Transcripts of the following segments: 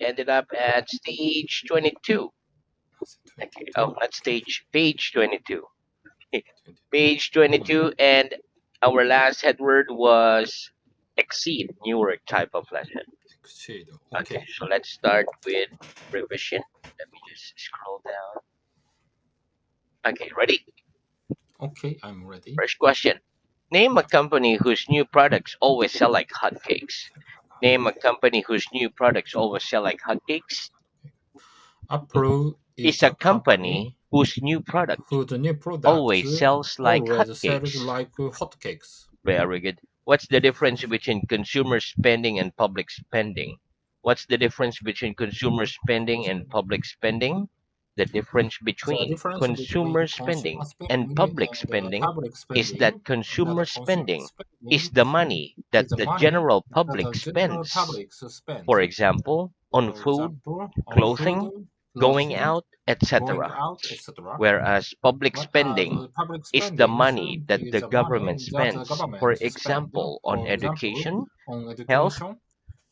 ended up at stage 22. Okay. Oh, not stage, page 22. Page 22, and our last head word was exceed, newer type of lesson. Exceed. Okay, Okay. so let's start with revision. Let me just scroll down. Okay, ready? Okay, I'm ready. First question. Name a Yeah. company whose new products always sell like hotcakes. Name a company whose new products always sell like hotcakes. Apple Is is a a company company whose new product whose new products always sells like always sells hotcakes. like hotcakes. Very good. What's the difference between consumer spending and public spending? What's the difference between consumer spending and public spending? The difference The between difference between consumer consumer spending and spending public and spending public is that spending, and consumer the consumer spending is spending the money that is the the money general that public the general spends, public for spends. example, on For food, example, on food, clothing, going clothing, out, going etc. out, etc. Whereas public Whereas spending public is the spending money that is the the money government that the spends, for government spends, example, on for example, education, on health, education,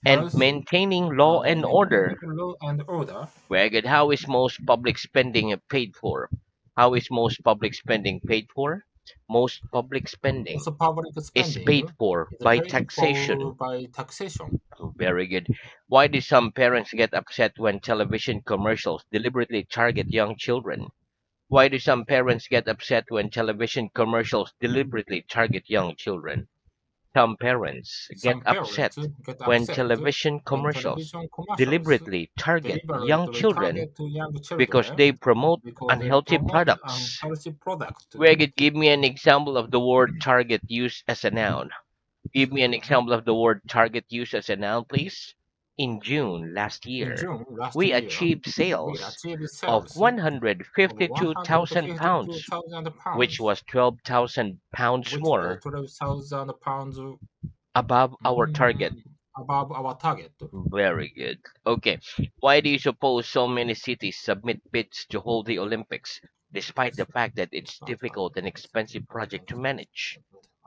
and health, maintaining law and and maintaining order. law and order. Very good. How is most public spending paid for? How is most public spending paid for? Most public spending Also, public is spending paid for is by paid for taxation. by taxation. Very good. Why do some parents get upset when television commercials deliberately target young children? Why do some parents get upset when television commercials deliberately target young children? Some parents get Some upset parents get when upset television when commercials television commercials deliberately target young deliberately children target to young because children they promote because they unhealthy promote products. unhealthy product. Greg, give me an example of the word target used as a noun. Give me an example of the word target used as a noun, please. In June last In year, June last we year, achieved we sales achieved of sales of 152,000 pounds, 152,000 which pounds, was 12,000 pounds which was more 12,000 pounds above our target. above our target. Very good. Okay. Why do you suppose so many cities submit bids to hold the Olympics, despite the fact that it's difficult and expensive project to manage?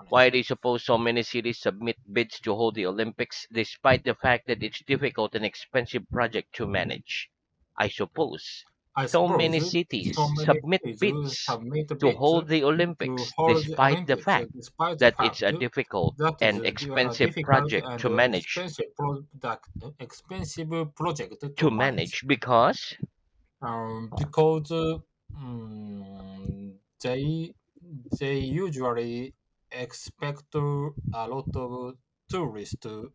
Why do you suppose so many cities submit bids to hold the Olympics, despite the fact that it's difficult and expensive project to manage? I suppose I so many suppose so cities many submit cities bids submit to bids hold the to Olympics, hold the despite the Olympics, fact despite the that it's fact a difficult that is and a expensive difficult project and to manage. expensive project to To manage. manage because Because mm, they they usually expect a lot of tourists to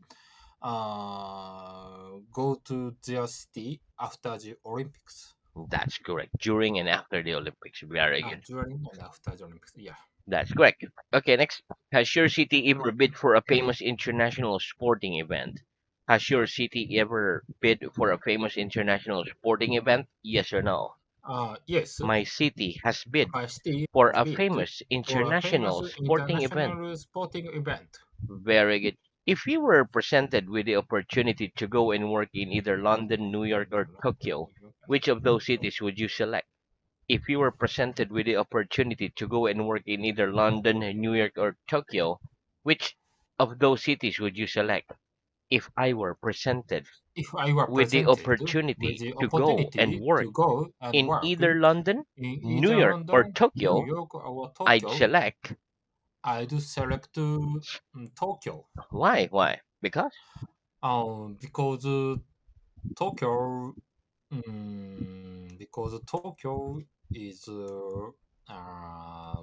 go to their city after the Olympics. that's correct. During and after the Olympics. Very good. During and after the Olympics. Yeah. That's correct. Okay, next. Has your city ever bid for a famous international sporting event? Has your city ever bid for a famous international sporting event? Yes or no? Yes, My city has bid by city for has a bid famous for a famous international sporting event. international sporting event. Very good. If you were presented with the opportunity to go and work in either London, New York, or Tokyo, which of those cities would you select? If you were presented with the opportunity to go and work in either London, New York, or Tokyo, which of those cities would you select? If I were presented If I were with the presented with opportunity the to go and opportunity work to go and in work either London, in New either York, or London, New Tokyo, York, or I'd Tokyo, select. I'd select Tokyo. Why? Why? Because Because Tokyo, because Tokyo is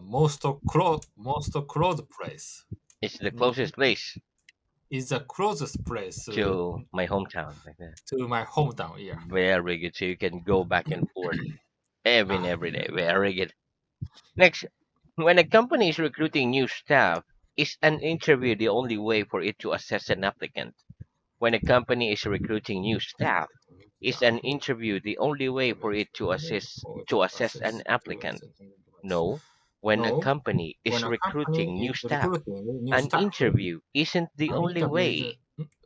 most close place. it's the Not closest place is the closest place to my hometown. Like that. to my hometown. Yeah. Very good. So you can go back and forth every and every day. Yeah. Very good. Next, when a company is recruiting new staff, is an interview the only way for it to assess an applicant? When a company is recruiting new staff, is an Staff. interview the only way for it to assess an applicant? No. When a No, company when is a company recruiting new is staff, recruiting new an staff, interview isn't the an only interview is way.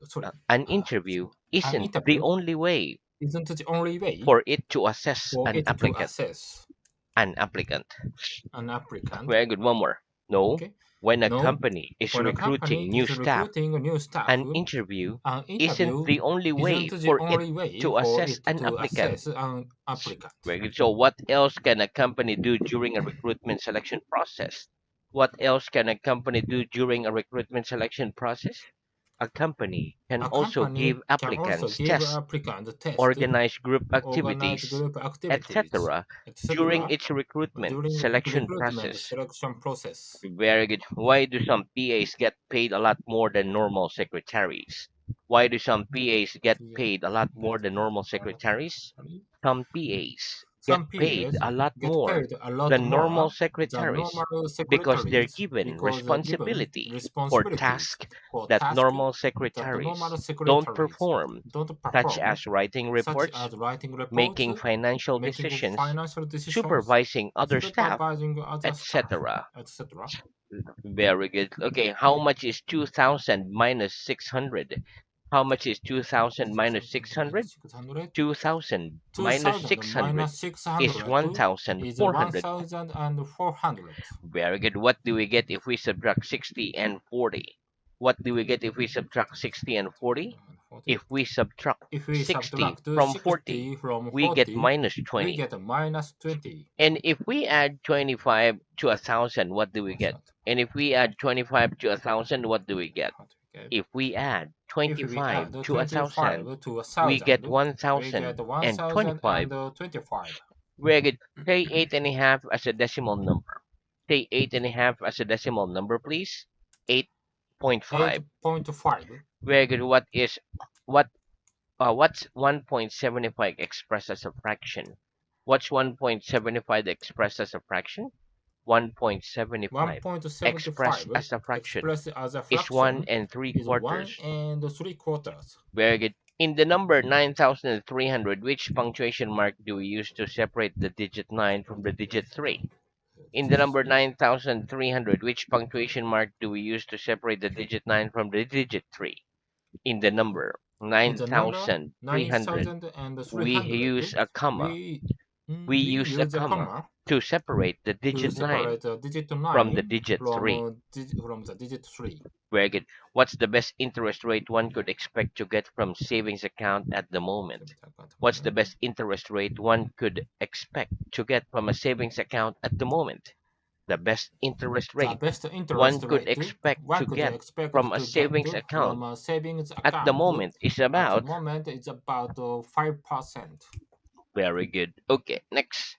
sorry, An uh, interview an isn't the interview only way isn't the only way for it to assess for an it to applicant. assess An applicant. an applicant. Very good. One more. No. Okay. When a No, company is when a company recruiting new is staff, recruiting a new staff, an interview an isn't interview the only way isn't the for it only way to for assess it an to applicant. assess an applicant. Very good. So, what else can a company do during a recruitment selection process? What else can a company do during a recruitment selection process? A company can A also company give can also applicants give tests, applicant test, organize group organize activities, group activities, etc. during etc. its recruitment during selection recruitment process. selection process. Very good. Why do some PAs get paid a lot more than normal secretaries? Why do some PAs get PA paid a lot more get than paid normal a lot secretaries? more. Some PAs get Some paid PAs a lot get more paid a lot than normal more than secretaries normal because they're secretaries given because they're given responsibility for responsibilities tasks for that tasks normal that the secretaries normal don't secretaries perform, don't such perform, as writing such reports, as writing reports, making financial making decisions, financial decisions, supervising other staff, supervising other staff, etc. etc. Very good. Okay, how much is 2000 minus 600? How much is 2000 minus 2000 minus 600? 600. 2000 minus 2000 600 minus is 600 is 1400. 1400. Very good. What do we get if we subtract 60 and 40? What do we get if we subtract 60 and 40? 40. If we subtract If we 60 subtract from 40, 60 from we get 40, minus we 20. get a minus 20. And if we add 25 to 1,000, what do we get? And if we add 25 to 1,000, what do we get? If we add If we 25 add to 1,000, 25 to we get 1000, we get 1,025. 1025. Very good. Say 8.5 as a decimal number. Say 8.5 as a decimal number, please. 8.5. 8.5. Very good. What what's 1.75 expressed as a fraction? What's 1.75 expressed as a fraction? 1.75 expressed 1.75 as a fraction expressed as a is 1 fraction and 3 is 1 quarters. and 3 quarters. Very good. In the number 9,300, which punctuation mark do we use to separate the digit 9 from the digit 3? In the number 9,300, which punctuation mark do we use to separate the digit 9 from the digit 3? In the number In the number 9,300, we 9300, use a comma. we We we use a use a comma comma to separate the to digit 9 separate the digit from the 9 digit 3. from the digit 3. Very good. What's the best interest rate one could expect to get from savings account at the moment? What's the best interest rate one could expect to get from a savings account at the moment? The best interest The rate best interest one could rate expect one to could get expect from a to get savings account from a savings at the account moment is at the about. moment is about 5%. Very good. Okay, next.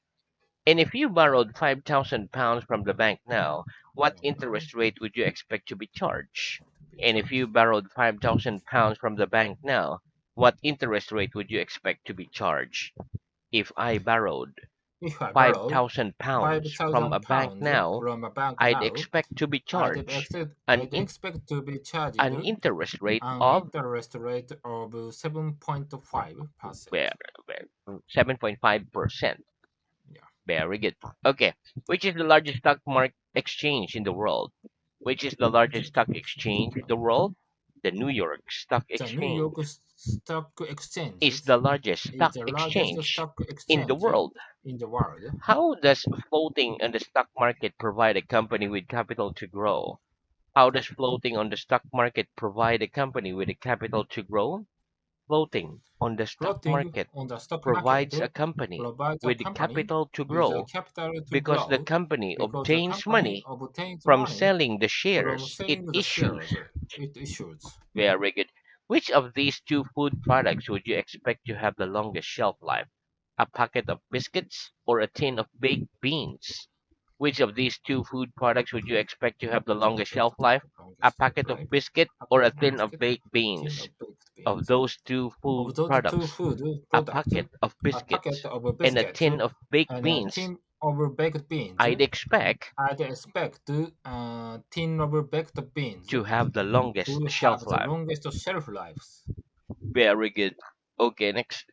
And if you borrowed £5,000 from the bank now, what interest rate would you expect to be charged? And if you borrowed £5,000 from the bank now, what interest rate would you expect to be charged? If I borrowed If I borrowed £5,000 from a 5,000 bank pounds now, from a bank I'd now, expect to be charged an I'd expect to be charged an interest rate an of interest rate of 7.5%. where, 7.5%. Yeah. Very good. Okay. Which is the largest stock market exchange in the world? Which is the largest stock exchange in the world? The New York Stock The New Exchange York Stock Exchange is the largest is stock the largest exchange stock in the exchange world. in the world. How does floating on the stock market provide a company with capital to grow? How does floating on the stock market provide a company with a capital to grow? Floating on the stock Floating market on the stock market provides a company provides a with the company capital to with the grow capital to because the grow company because the obtains company money obtains from money selling the from shares it selling the issues. shares it issues. Very good. Which of these two food products would you expect to have the longest shelf life? A packet of biscuits or a tin of baked beans? Which of these two food products would you expect to have the longest shelf life? A Longest shelf packet of life. biscuit or Packet a of tin of biscuit, baked tin beans? of baked Of beans. those two Of food those two products, food a products, packet of a packet biscuits of and a biscuits tin of baked and a beans, tin of baked beans, I'd expect I'd expect a tin of baked beans to have the longest to shelf have the life. longest shelf lives. Very good. Okay, next.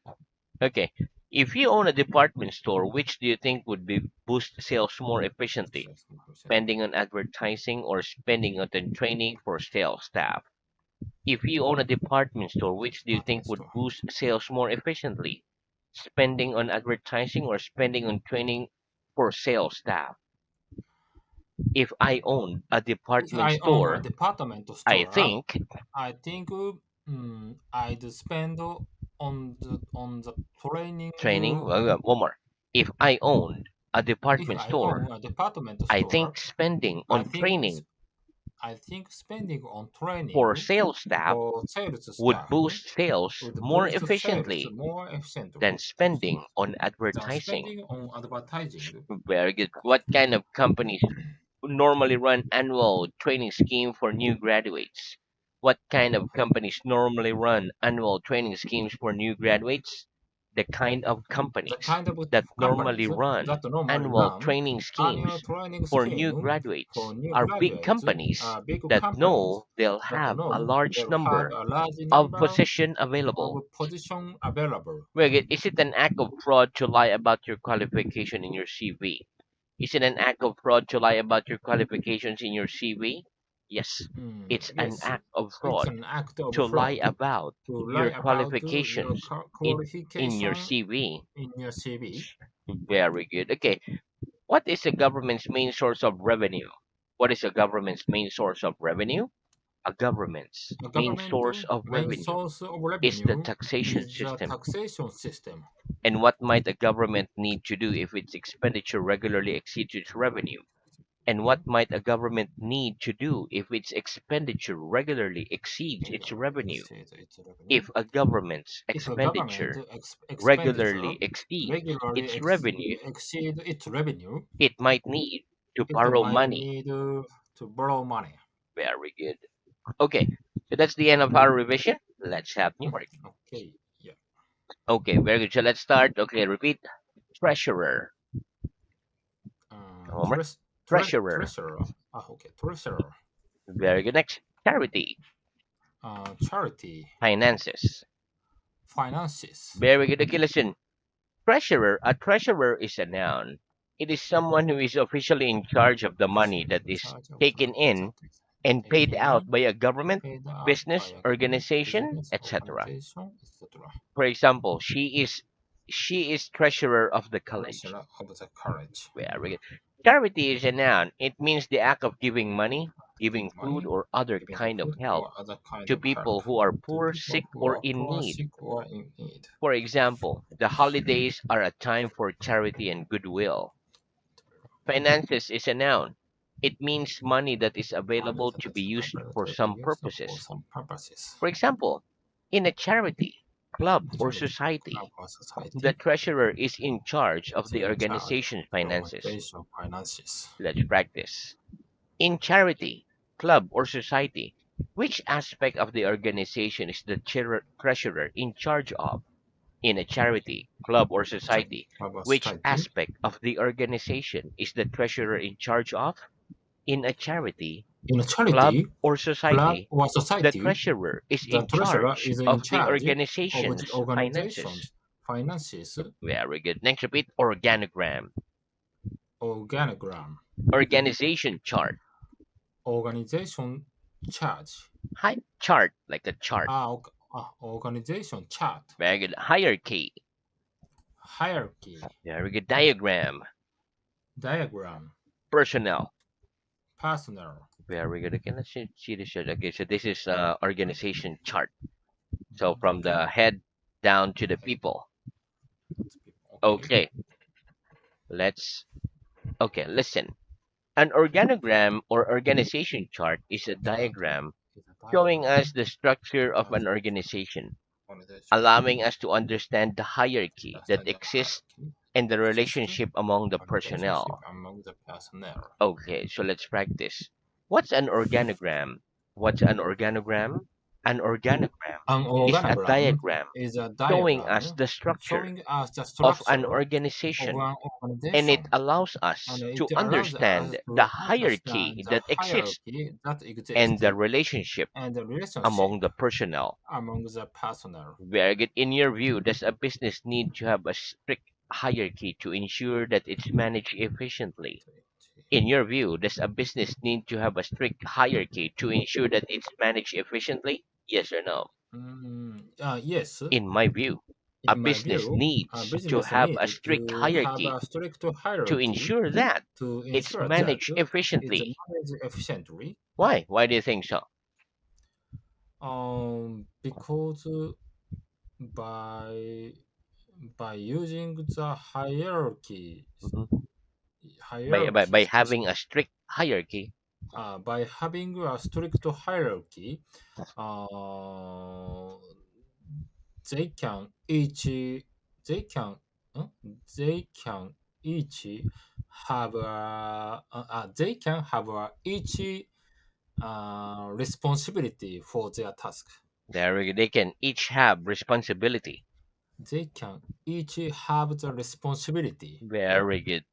Okay. If you own a department store, which do you think would be boost sales more efficiently? Spending on advertising or spending on the training for sales staff? If you own a department store, which do you think Department would store. boost sales more efficiently? Spending on advertising or spending on training for sales staff? If I owned a If department I own a store, department I store, think I think I'd spend on the training. training. One more. If I owned a If department I store, own a department I store, think spending I on think training I think spending on training for sales staff for sales would staff boost sales would more boost sales efficiently more efficiently than spending on than advertising. spending on advertising. Very good. What kind of companies normally run annual training scheme for new graduates? What kind of companies normally run annual training schemes for new graduates? The kind of The companies kind of that normally companies run that normally annual run training annual schemes training for new scheme for graduates new are big graduates companies are big that companies know they'll that have a know large they'll have number a large of number position of available. position available. Well, is it an act of fraud to lie about your qualification in your CV? Is it an act of fraud to lie about your qualifications in your CV? Yes, it's an Yes, act of it's fraud an act of to lie fraud about to lie your about your qualifications in your qualification CV. in your CV. Very good. Okay, what is the government's main source of revenue? What is the government's main source of revenue? A government's The main government source of main revenue source of is the revenue taxation is the system. taxation system. And what might a government need to do if its expenditure regularly exceeds its revenue? And what might a government need to do if its expenditure regularly exceeds its Regularly revenue? exceeds its revenue. If a government's If a government expenditure expenditure regularly exceeds regularly its revenue, exceed its revenue, it might need to it borrow might money. need to borrow money. Very good. Okay, so that's the end of our revision. Let's have new work. Okay, yeah. Okay, very good. So let's start. Okay, repeat. Treasurer. One more. Treasurer. Treasurer. Okay, treasurer. Very good. Next, charity. Charity. Finances. Finances. Very good. Okay, listen. Treasurer. A treasurer is a noun. It is someone who is officially in charge of the money that In is charge of the taken money in that is and paid taken out in by a and government, paid out by business, a government, organization, business, etc. organization, etc. For example, she is treasurer of the college. Treasurer of the college. Very good. Charity is a noun. It means the act of giving money, giving Giving food, money, or other giving kind of food, help or other kind to of help people who are to poor, sick, people who or are in poor, need. sick, or in need. For example, the holidays are a time for charity and goodwill. Finances is a noun. It means money that is Money available that to be is used available for to be some used for purposes. some purposes. For example, in a charity, club, or Charity, club, society, or the society treasurer is in charge of is the in charge organization's of the finances. organization finances. Let's practice. In charity, club, or society, which aspect of the organization is the treasurer in charge of? In a charity, club, or Charity, society, club, or which society. aspect of the organization is the treasurer in charge of? In a charity, In a club, charity, or club, society, or the society, treasurer is the in treasurer charge is in of the charge of the organization's finances. organization's finances. Very good. Next, repeat organogram. Organogram, Organization chart. organization charge. Hi, chart, like a chart. Organization chart. Very good. Hierarchy. Hierarchy, Very good. Diagram. diagram, Personnel. personnel. Very good. Okay, let's see the shot. Okay, so this is organization chart. So from Okay, the head down to the the head, people. that's people. Okay, Okay, let's. Okay, listen. An organogram or organization chart is a organogram diagram is a showing diagram us the structure of as an organization, organization, allowing us to understand the hierarchy that understand the exists hierarchy and the exists relationship among the and relationship personnel. among the personnel. Okay, so let's practice. What's an organogram? What's an organogram? An organogram An is a organogram diagram is a showing us diagram the structure showing us the of an structure of organization, an and it organization, allows and us it to allows us understand the to understand hierarchy the that exists hierarchy that and exists the relationship and the relationship among the personnel. among the personnel. Very good. In your view, does a business need to have a strict hierarchy to ensure that it's managed efficiently? In your view, does a business need to have a strict hierarchy to ensure that it's managed efficiently? Yes or no? Yes, In my view, A in my business view, a needs to business have need a strict to have hierarchy a strict to hierarchy ensure that to it's ensure that managed it's efficiently. managed efficiently. Why? Why do you think so? Because by using the Mhm. By hierarchy having system, a strict hierarchy, by having a strict hierarchy, uh, they can each they can uh, they can each have they can have each responsibility for their task. they can each have responsibility. They can each have the responsibility Very good.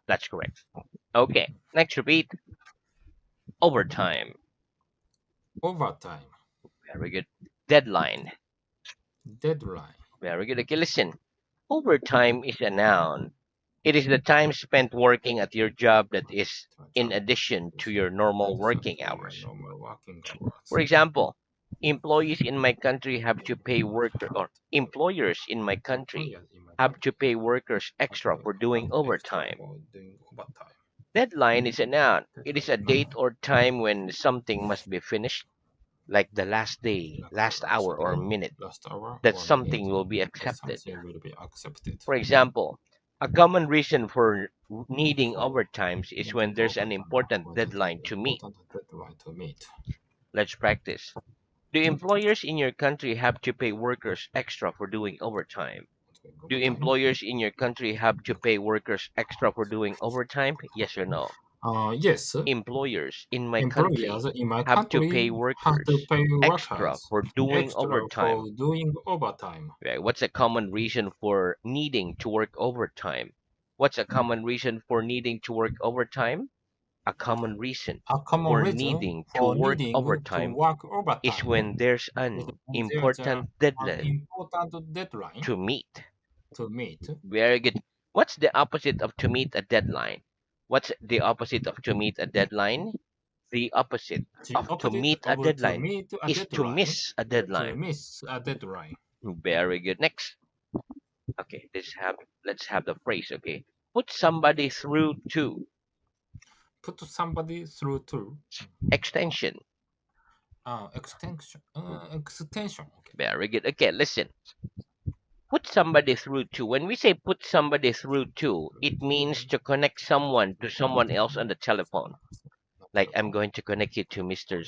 That's correct. Okay. Next, repeat. Overtime. over time, Very good. Deadline. deadline. Very good. Okay, listen. Overtime is a noun. It is the time spent working at your job that is The in job addition to is your in normal addition working to your hours. normal working For hours. example, employees in my country have to pay worker or employers in my country Employers in my have to country pay workers have extra to for have doing extra overtime. for doing overtime. Deadline is a noun. It is Deadline a date or time when something must be finished, like the last day, like the last last hour, or day, minute, last hour that or minute, something will be that accepted. something will be accepted. For example, a common reason for needing For overtimes is when needing there's an overtime, important when there's an deadline to meet. important deadline to meet. Let's practice. Do employers in your country have to pay workers extra for doing overtime? Doing Do overtime. employers in your country have to pay workers extra for doing overtime? Yes or no? Yes, Employers in my country employers in my have to country pay have to workers pay extra workers for doing extra for overtime. doing overtime. Right? What's a common reason for needing to work overtime? What's a common reason for needing to work overtime? A common reason A common for reason needing to for work needing to overtime work is overtime when there's is an when there's important an deadline important deadline to meet. to meet. Very good. What's the opposite of to meet a deadline? What's the opposite of to meet a deadline? The opposite The of to opposite meet a of to deadline meet a is to deadline miss a is to deadline. miss a deadline. Very good. Next. Okay, let's have the phrase, okay? Put somebody through to Put somebody through to extension. extension. Okay. Very good. Okay, listen. Put somebody through to. When we say put somebody through to, it means to connect someone to someone else on the telephone. Not Like I'm telephone. going to connect you to Connected to Mr.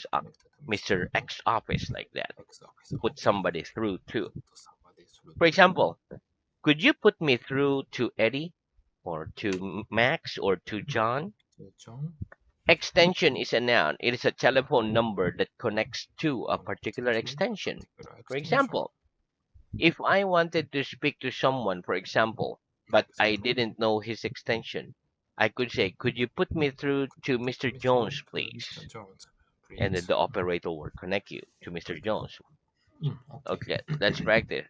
Mr. X office like that. X office. Put Okay. somebody through to. To somebody through For to. example, could you put me through to Eddie or to Max or to John? To John. Extension is a noun. It is a telephone number that connects to a Connected particular to a extension. particular For extension. example, if I wanted to speak to someone, for example, but For I example, didn't know his extension, I could say, could you put me through could you to put Mr. me through Jones, to Mr. please? Jones, And then please? the operator will connect you to Mr. Jones. Okay. Okay, let's practice.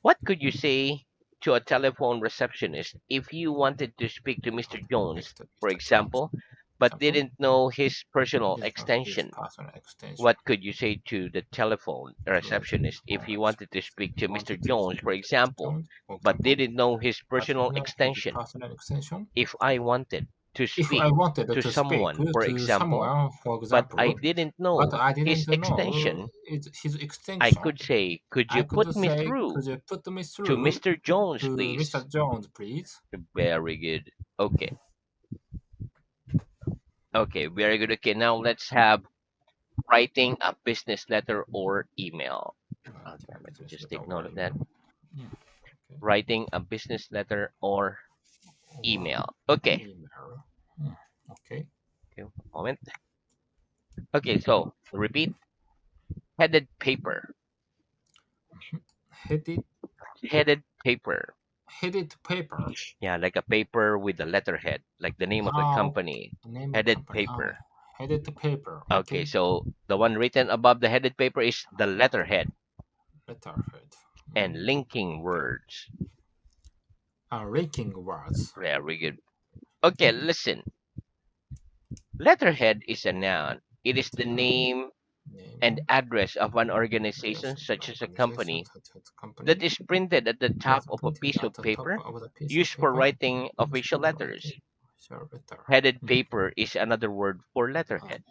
What could you say to a telephone receptionist if you wanted to speak to Mr. Jones, Mr. for Jones. example, but Example, didn't know his personal did not his extension? personal extension. What could you say to the telephone receptionist if you wanted to Receptionist. speak He to Mr. wanted to Jones, speak for to Mr. example, Jones, for but example, didn't know his but personal did not his extension? personal extension. If I wanted to If speak I wanted to to speak someone, for to example, someone, for but I example, didn't but know I his didn't know extension, his I extension, could say, could I you could put me say, through could you put me to through Mr. Jones, to please? Mr. Jones, please? Very good. Okay. Okay, very good. Okay, now let's have writing a business letter or email. Okay, Writing a let me business just letter take note or of that. email. Okay. Writing a business letter or Or email. Okay. email. Hmm, okay. Okay, one moment. Okay, so repeat. Headed paper. Headed Headed paper. headed paper. Yeah, like a paper with a letterhead, like the name of the Okay. company. Name of Headed company. paper. Headed paper. Okay, Okay. so the one written above the headed paper is the letterhead Letterhead. and linking Okay. words. Ranking words. Very good. Okay, listen. Letterhead is a noun. It is the name. and name, address of an address organization, of such an as a organization company, such as a company that is printed at the that top is of a printed piece at of the top paper of the piece of used for paper writing used official for letters. writing official letter. Headed Mhm. paper is another word for Uh, letterhead.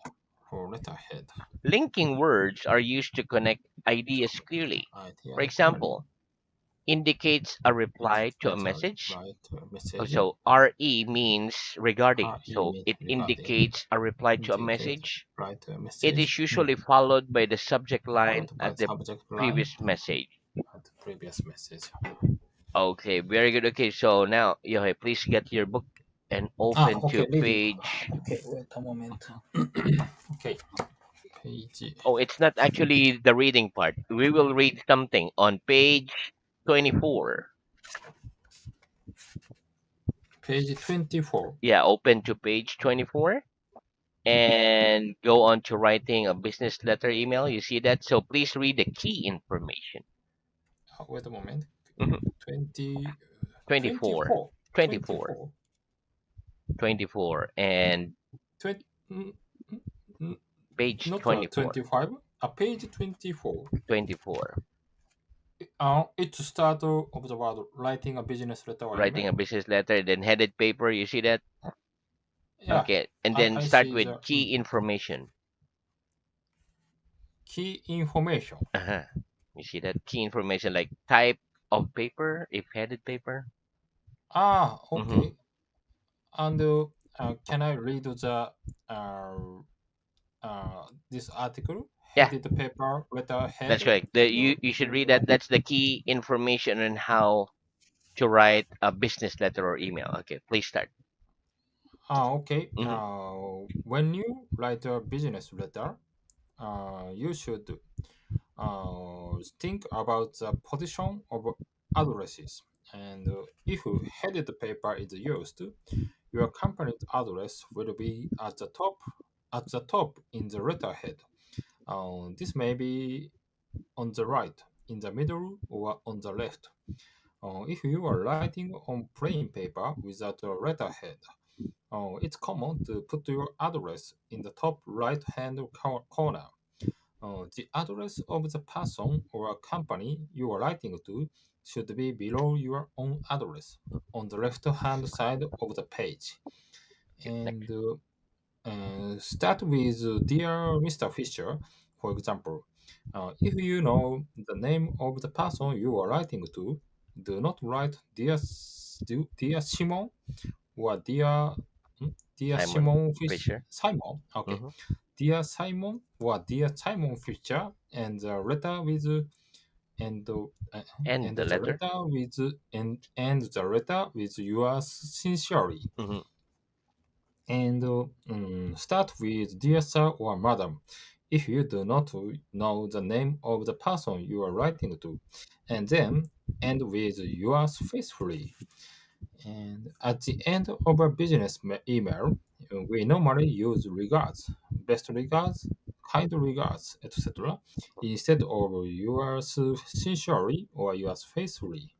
for letterhead. Linking words are used to connect ideas clearly. For Ideas clearly. example, indicates a reply to a Indicates a message. reply to a message. So RE means regarding. RE So means it regarding. indicates a reply to a Indicate message. reply to a It message. is usually followed by the subject line Followed by at the the subject line previous message. at the previous message. Okay, very good. Okay, so now, Yohei, please get your book and Ah, open to okay, reading. page. Okay, wait a moment. Okay, page Oh, it's not actually the reading part. We will read something on page 24. page 24. Yeah, open to page 24 and go on to writing a business letter email. You see that? So please read the key information. Wait a moment. Mhm. 20, 24, 24, 24, 24, 24, and 20, mm, mm, mm, page not 24, 25, page 24. 24. It's the start of the word writing a business letter or Writing email. a business letter, then headed paper. You see that? Yeah, Okay, and then I start see with the key information. key information. Uh-huh. You see that key information like type of paper, if headed paper. Mm-hmm. Okay. And can I read the uh, this article Yeah, headed paper letterhead that's right. and You should read that. That's the key information on how to write a business letter or email. Okay, please start. okay. Mm-hmm. When you write a business letter, you should think about the position of addresses. And if headed paper is used, your company's address will be at the top in the letterhead. This may be on the right, in the middle, or on the left. If you are writing on plain paper without a letterhead, it's common to put your address in the top right hand corner. The address of the person or company you are writing to should be below your own address on the left hand side of the page. Okay, And next. start with Dear Mr. Fisher, for example. If you know the name of the person you are writing to, do not write Dear Simon or Dear Simon Simon Fisher. Simon. Okay. Mm-hmm. Dear Simon or Dear Simon Fisher, and the letter with and And the letter. and the letter with yours sincerely. Mm-hmm. And start with dear sir or madam if you do not know the name of the person you are writing to, and then end with yours faithfully. And at the end of a business email, we normally use regards, best regards, kind regards, etc., instead of yours sincerely or yours faithfully.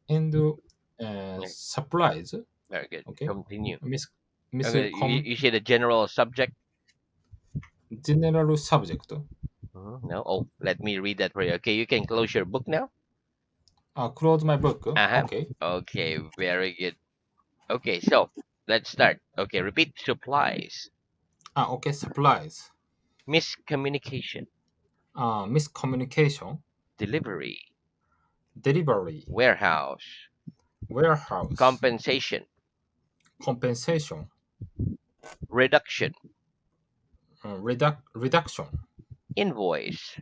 And Yeah, surprise, very good. okay, Continue. miss miss Okay, you see the general subject. general subject. No. Oh, let me read that for you. Okay, you can close your book now. Close my book. Uh-huh. Okay. Okay, very good. Okay, so let's start. Okay, repeat supplies, Okay. Supplies. miscommunication, Miscommunication. delivery, Delivery. warehouse, Warehouse. compensation, Compensation. reduction, Reduction. invoice,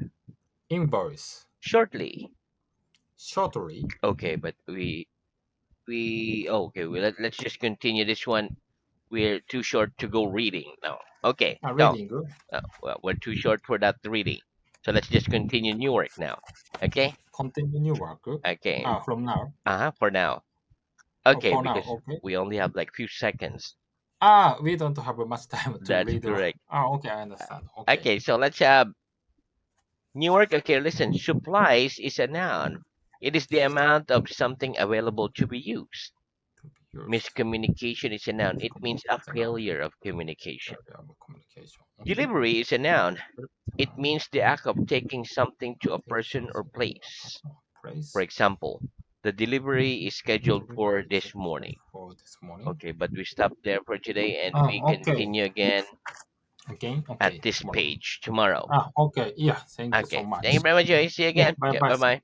Invoice. shortly. Shortly. Okay, but okay, let's just continue this one. We're too short to go reading now. Okay, so Reading. well, we're too short for that reading. So let's just continue new work now. Okay? Continue new work. Okay. From now. For now. Okay, For now. because Okay. we only have like few seconds. We don't have much time to That's read. correct. Okay. I Uh, understand. Okay. Okay, so let's have new work. Okay, listen. Supplies is a noun. It is the amount of something available to be used. used. Miscommunication is a noun. It means a It's a noun. failure of communication. Variable communication. Okay. Delivery is a noun. It means the act of taking something to a person or place. For Place. example, the delivery is scheduled for this morning. For this morning. Okay, but we stop there for today and we Okay. continue again Okay. at Okay. this Tomorrow. page tomorrow. Okay. Yeah. Thank you so Okay, thank you much. very much, Joey. See you Yeah. again. Bye Okay, bye. bye bye.